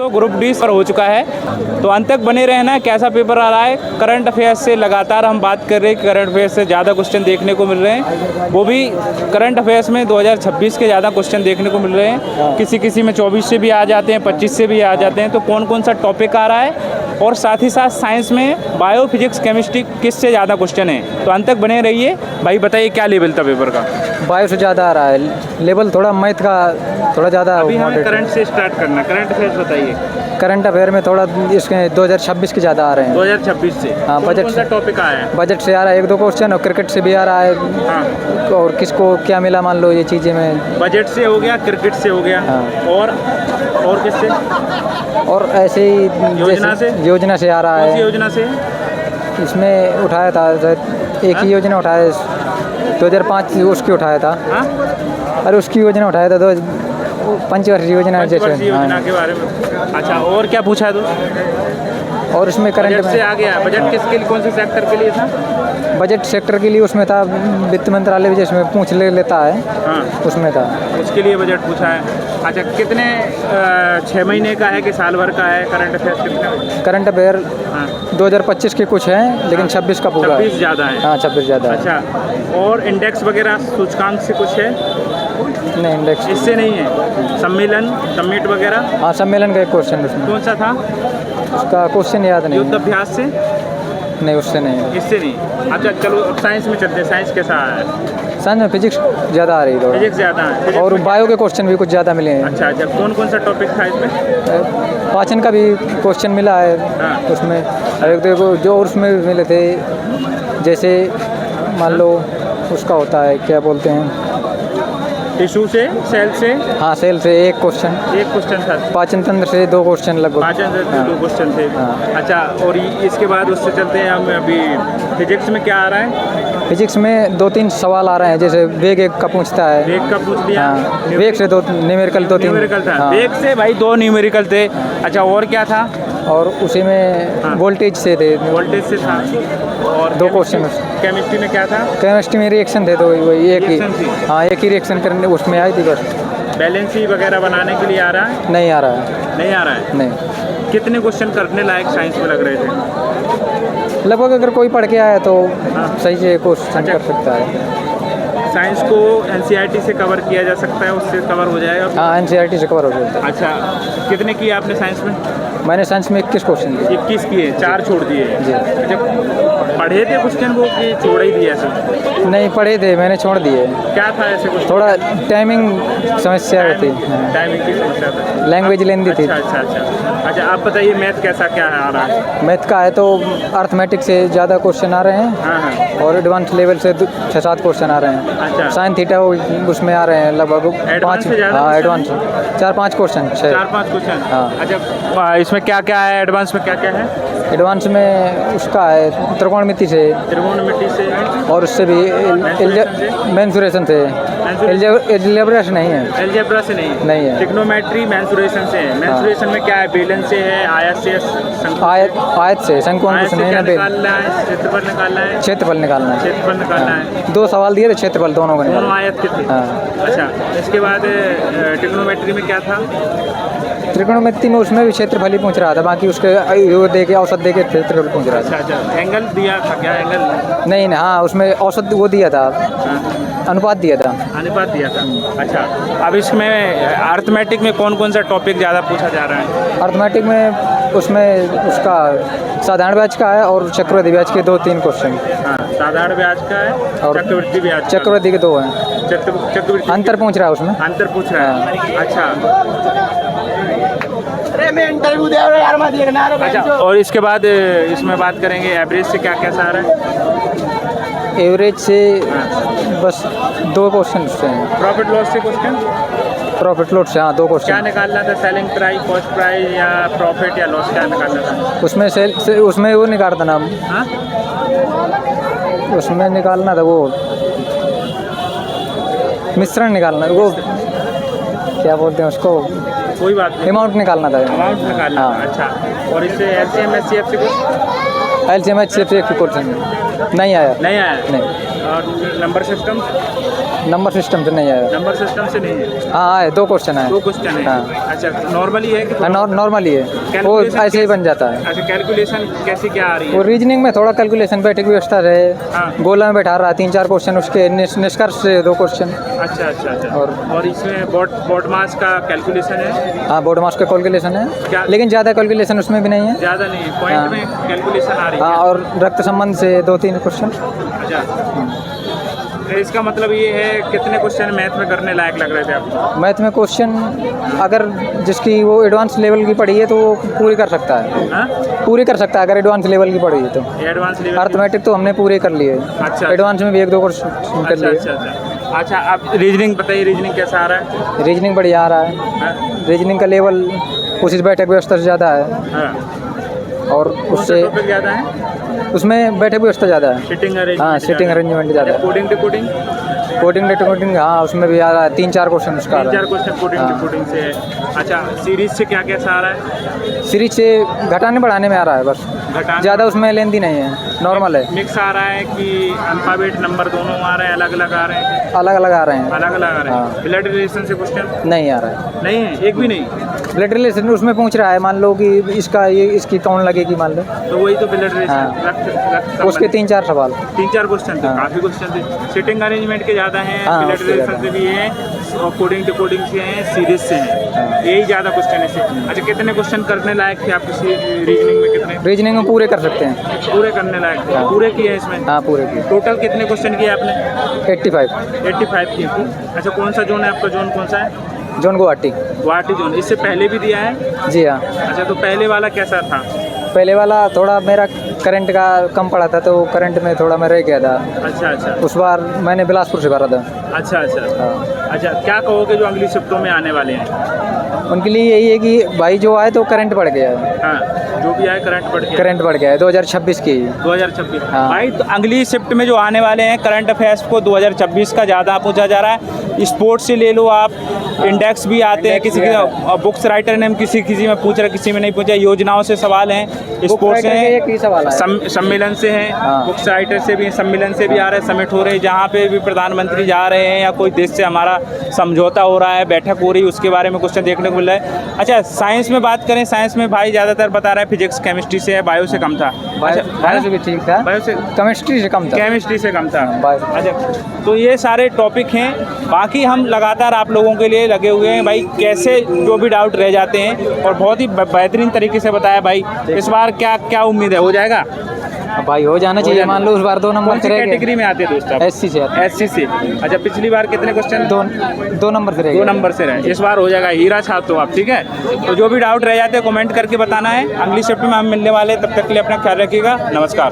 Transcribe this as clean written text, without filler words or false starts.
दोस्तों group D पर हो चुका है, तो अंत तक बने रहना। कैसा पेपर आ रहा है, करंट अफेयर्स से लगातार हम बात कर रहे हैं कि करंट अफेयर्स से ज़्यादा क्वेश्चन देखने को मिल रहे हैं, वो भी करंट अफेयर्स में 2026 के ज़्यादा क्वेश्चन देखने को मिल रहे हैं। किसी में 24 से भी आ जाते हैं, 25 से भी आ जाते हैं। तो कौन कौन सा टॉपिक आ रहा है और साथ ही साथ साइंस में बायो, फिजिक्स, केमिस्ट्री किससे ज़्यादा क्वेश्चन है, तो अंत तक बने रहिए। भाई बताइए क्या लेवल था पेपर का? बायो से ज़्यादा आ रहा है लेवल, थोड़ा मैथ का थोड़ा ज़्यादा। अभी हमें करंट से स्टार्ट करना, करंट अफेयर्स बताइए। करंट अफेयर में थोड़ा इसके 2026 के ज़्यादा आ रहे हैं। 2026 से हाँ, बजट कौन सा टॉपिक आया है? बजट से आ रहा है 1-2 क्वेश्चन, और क्रिकेट से भी आ रहा है। हाँ, और किसको क्या मिला मान लो, ये चीज़ें में बजट से हो गया, क्रिकेट से हो गया। हाँ। और किससे? और ऐसे ही योजना से? योजना से आ रहा कौन सी है। योजना से? इसमें उठाया था एक ही योजना उठाया 2005 उसकी उठाया था। हाँ? अरे उसकी योजना उठाया था, 2 पंचवर्षीय योजना जैसे। पंचवर्षीय योजना के बारे में। अच्छा, और क्या पूछा है? तो और उसमें करंट बजट से में आ गया। बजट किसके लिए, कौन से सेक्टर के लिए था? बजट सेक्टर के लिए उसमें था, वित्त मंत्रालय भी जिसमें पूछ लेता है। हाँ, उसमें था, उसके लिए बजट पूछा है। अच्छा, कितने 6 महीने का है कि साल भर का है करंट अफेयर्स? कितने? करंट अफेयर हाँ, 2025 के कुछ हैं, लेकिन 26 का पूरा 26 ज़्यादा है। हाँ, 26 ज़्यादा है। अच्छा, और इंडेक्स वगैरह सूचकांक से कुछ है? नहीं, इंडेक्स इससे नहीं है। सम्मेलन, समिट वगैरह? हाँ, सम्मेलन का एक क्वेश्चन उसमें। कौन सा था? उसका क्वेश्चन याद नहीं है। युद्धाभ्यास से? नहीं, उससे नहीं। इससे नहीं। अच्छा चलो, अब साइंस में चलते हैं। साइंस कैसा है? साइंस में फिजिक्स ज़्यादा आ रही है फिजिक्स ज़्यादा है। Physics और में बायो के क्वेश्चन भी कुछ ज़्यादा मिले हैं। अच्छा, कौन कौन सा टॉपिक था इसमें? पाचन का भी क्वेश्चन मिला है। हाँ। उसमें एक देखो जो उसमें मिले थे, जैसे मान लो उसका होता है क्या बोलते हैं, टिश्यू से, सेल से? हाँ, सेल से एक क्वेश्चन था। पाचन तंत्र से 2 क्वेश्चन लगभग। पाचन से 2 क्वेश्चन थे। हाँ। अच्छा, और इसके बाद उससे चलते हैं हम। अभी फिजिक्स में क्या आ रहा है? फिजिक्स में 2-3 सवाल आ रहे हैं, जैसे वेग एक का पूछता है। वेग का पूछ लिया। हाँ, वेग से 2 न्यूमेरिकल 2-3 न्यूमेरिकल था। हाँ। वेग से भाई 2 न्यूमेरिकल थे। अच्छा, और क्या था? और उसी में हाँ। वोल्टेज से थे। वोल्टेज से था। और 2 क्वेश्चन। केमिस्ट्री में क्या था? केमिस्ट्री में रिएक्शन थे, तो वही एक ही। रिएक्शन थी। हाँ, एक ही रिएक्शन करने उसमें आई थी बस। बैलेंसी वगैरह बनाने के लिए आ रहा है? नहीं आ रहा है। नहीं आ रहा है। नहीं, कितने क्वेश्चन करने लायक साइंस में लग रहे थे? लगभग अगर कोई पढ़ के आया तो हाँ। सही से क्वेश्चन अच्छा। कर सकता है। साइंस को एनसीईआरटी से कवर किया जा सकता है, उससे कवर हो जाएगा? हाँ, एनसीईआरटी से कवर हो जाता है। अच्छा, कितने किए आपने साइंस में? मैंने साइंस में 21 क्वेश्चन दिए। 21 किए, 4 छोड़ दिए। जी। अच्छा, पढ़े थे क्वेश्चन वो कि छोड़ ही दिए ऐसे? नहीं पढ़े थे, मैंने छोड़ दिए। क्या था ऐसे कुछ? थोड़ा टाइमिंग समस्या होती है, टाइमिंग की समस्या था। लैंग्वेज लेंदी थी। अच्छा, आप बताइए मैथ कैसा क्या है आ रहा है? मैथ का है तो अर्थमेटिक से ज़्यादा क्वेश्चन आ रहे हैं। हाँ हाँ। और एडवांस लेवल से 6-7 क्वेश्चन आ रहे हैं। अच्छा। साइन थीटा उसमें आ रहे हैं लगभग एडवांस 5। से ज़्यादा हाँ, क्वेश्चन एडवांस 4-5 क्वेश्चन 4-5 क्वेश्चन। हाँ। अच्छा, इसमें क्या क्या है? एडवांस में क्या क्या है? एडवांस में उसका है त्रिकोणमिति से, त्रिकोणमिति से, और उससे भी मेंसुरेशन से। एलजेब्रा से नहीं है। एलजेब्रा से नहीं है। ट्रिग्नोमेट्री मेंसुरेशन से है। मेंसुरेशन में क्या है? बेलन से है, आयत से, आयत से, शंकुअंश से नहीं है। निकालना है, क्षेत्रफल निकालना है। क्षेत्रफल निकालना है। क्षेत्रफल निकालना है। 2 सवाल दिए थे, क्षेत्रफल दोनों का दोनों आयत के थे। हाँ। अच्छा, इसके बाद ट्रिग्नोमेट्री में क्या था? त्रिकोणमिति में उसमें भी क्षेत्रफल ही पूछ रहा था, बाकी उसके वो दे के औसत दे के क्षेत्रफल पूछ रहा था। अच्छा, एंगल दिया था क्या? एंगल नहीं, हाँ, उसमें औसत वो दिया था, अनुपात दिया था। अनुपात दिया था। अच्छा, अब इसमें अर्थमेटिक में कौन कौन सा टॉपिक ज़्यादा पूछा जा रहा है? अर्थमेटिक में उसमें उसका साधारण ब्याज का है और चक्रवृद्धि ब्याज के 2-3 क्वेश्चन। हाँ, साधारण ब्याज का है और चक्रवृद्धि ब्याज। चक्रवृद्धि के 2 हैं। चक्रवृद्धि अंतर पूछ रहा है उसमें। अंतर पूछ रहा है। अच्छा, और इसके बाद इसमें बात करेंगे एवरेज से क्या कैसा आ रहा है? एवरेज से बस 2 क्वेश्चन हैं। प्रॉफिट लॉस से क्वेश्चन? प्रॉफिट लॉस से हाँ, 2 क्वेश्चन। क्या निकालना था? सेलिंग प्राइस, कॉस्ट प्राइस, या प्रॉफिट या लॉस, क्या निकालना था? उसमें उसमें वो निकालता ना। हाँ, उसमें निकालना था वो मिश्रण निकालना, वो क्या बोलते हैं उसको, कोई बात नहीं, अमाउंट निकालना था। अमाउंट निकालना। हाँ। अच्छा, और इससे एलसीएम एचसीएफ से कुछ? एलसीएम एचसीएफ से 1 क्वेश्चन नहीं आया। नहीं आया। नहीं। और नंबर सिस्टम? नंबर सिस्टम से नहीं आया। नंबर सिस्टम से नहीं है। हाँ आए, 2 क्वेश्चन आए। 2 क्वेश्चन है। हाँ। अच्छा, नॉर्मली है कि नॉर्मल ही है, वो Calculation ऐसे ही बन जाता है। अच्छा, कैलकुलेशन कैसी क्या आ रही वो है? रीजनिंग में थोड़ा कैलकुलेशन बैठक व्यवस्था हाँ। रहे, गोला में बैठा रहा 3-4 क्वेश्चन, उसके निष्कर्ष से 2 क्वेश्चन। अच्छा अच्छा अच्छा। और- और इसमें बोर्ड मास का कैलकुलेशन है? हाँ बोर्ड मास का कैलकुलेशन क्या- है, लेकिन ज़्यादा कैलकुलेशन उसमें भी नहीं है। ज़्यादा नहीं है, पॉइंट हाँ। में कैलकुलेशन आ रही है। हाँ, और रक्त संबंध से 2-3 क्वेश्चन। अच्छा, तो इसका मतलब ये है कितने क्वेश्चन मैथ में करने लायक लग रहे थे आपको? मैथ में क्वेश्चन अगर जिसकी वो एडवांस लेवल की पढ़ी है तो वो पूरी कर सकता है, हाँ? पूरी कर सकता है अगर एडवांस लेवल की पढ़ी है तो। Advance level? अर्थमेटिक तो हमने पूरे कर लिए, अच्छा। एडवांस में भी 1-2 क्वेश्चन कर अच्छा लिए। अच्छा अच्छा। अच्छा, आप रीजनिंग बताइए, रीजनिंग कैसा आ रहा है? रीजनिंग बढ़िया आ रहा है, हाँ? रीजनिंग का लेवल उसी बैठक व्यवस्था से ज़्यादा है, हाँ। और कौन सा उससे टॉपिक ज़्यादा है? उसमें बैठक व्यवस्था ज़्यादा है। Sitting arrangement? हाँ, सिटिंग अरेंजमेंट ज़्यादा है। Coding decoding? कोडिंग डिकोडिंग हाँ उसमें भी आ रहा है, 3-4 क्वेश्चन उसका आ 3-4 रहा क्वेश्चन कोडिंग हाँ। डिकोडिंग से है। अच्छा, सीरीज से क्या कैसा आ रहा है? है। सीरीज से घटाने बढ़ाने में आ रहा है बस, घटाने? ज़्यादा उसमें लेंदी नहीं है, नॉर्मल है। मिक्स आ रहा है कि अल्फाबेट नंबर दोनों आ रहे हैं, अलग अलग आ रहे हैं? अलग अलग आ रहे हैं, अलग अलग आ रहे हैं। हाँ। ब्लड रिलेशन से क्वेश्चन नहीं आ रहा है। नहीं है, एक भी नहीं? ब्लड रिलेशन उसमें पूछ रहा है, मान लो कि इसका ये इसकी कौन लगेगी मान लो, तो वही तो ब्लड रिलेशन, हाँ। रक्त उसके संबंध। 3-4 सवाल। 3-4 क्वेश्चन थे, हाँ। काफ़ी क्वेश्चन थे। सिटिंग अरेंजमेंट के ज़्यादा हैं, हाँ, ब्लड उसके रिलेशन ज़्यादा से भी हैं, और कोडिंग डिकोडिंग से हैं, सीरीज से हैं। हाँ। यही ज़्यादा क्वेश्चन है से। अच्छा, कितने क्वेश्चन करने लायक थे आप किसी रीजनिंग में? कितने रीजनिंग में पूरे कर सकते हैं। पूरे करने लायक थे? हाँ। पूरे किए हैं इसमें? हाँ पूरे की। टोटल कितने क्वेश्चन किए आपने? 85 85 किए। अच्छा, कौन सा जोन है आपका? जोन कौन सा है? जोन गुवाहाटी। गुवाहाटी जोन। इससे पहले भी दिया है? जी हाँ, अच्छा, तो पहले वाला कैसा था? पहले वाला थोड़ा मेरा करंट का कम पड़ा था तो करंट में थोड़ा मैं रह गया था, अच्छा अच्छा उस बार मैंने बिलासपुर से भरा था। अच्छा अच्छा। हाँ। अच्छा, क्या कहोगे जो अगली शिफ्टों में आने वाले हैं? उनके लिए यही है कि भाई जो आए तो करंट बढ़ गया है, हाँ, जो भी आए करंट बढ़ गया। करंट बढ़ गया है 2026 की। 2026। हाँ। भाई, तो अगली शिफ्ट में जो आने वाले हैं करंट अफेयर्स को 2026 का ज़्यादा पूछा जा रहा है। स्पोर्ट्स से ले लो आप, इंडेक्स भी आते हैं, किसी की बुक्स राइटर ने किसी किसी में पूछ रहा, किसी में नहीं पूछा। योजनाओं से सवाल हैं, स्पोर्ट्स से एक ही सवाल है। सम्मेलन से हैं, हाँ। बुक्स राइटर से भी, सम्मेलन से भी आ रहे हैं, समिट हो रहे हैं, जहाँ पे भी प्रधानमंत्री जा रहे हैं या कोई देश से हमारा समझौता हो रहा है, बैठक हो रही है, उसके बारे में क्वेश्चन देखने को मिल रहा है। अच्छा, साइंस में बात करें, साइंस में भाई ज़्यादातर बता रहा है फिजिक्स केमिस्ट्री से है, बायो से कम था। बायो से भी ठीक था, बायो से, केमिस्ट्री से कम था। केमिस्ट्री से कम था। बायो। अच्छा, तो ये सारे टॉपिक हैं। बाकी हम लगातार आप लोगों के लिए लगे हुए हैं भाई, कैसे जो भी डाउट रह जाते हैं, और बहुत ही बेहतरीन तरीके से बताया भाई। इस बार क्या क्या उम्मीद है, हो जाएगा? भाई हो जाना चाहिए, मान लो उस बार 2 नंबर कौन सी से रह कैटेगरी गए। में आते हैं दोस्त आप? SC से आते हैं। SC से। अच्छा, पिछली बार कितने क्वेश्चन? 2 नंबर से रह 2 गए। नंबर से रहे, इस बार हो जाएगा, हीरा छाप हो आप, ठीक है? तो जो भी डाउट रह जाते हैं कमेंट करके बताना है। अगली शिफ्ट में हम मिलने वाले हैं, तब तक के लिए अपना ख्याल रखिएगा। नमस्कार।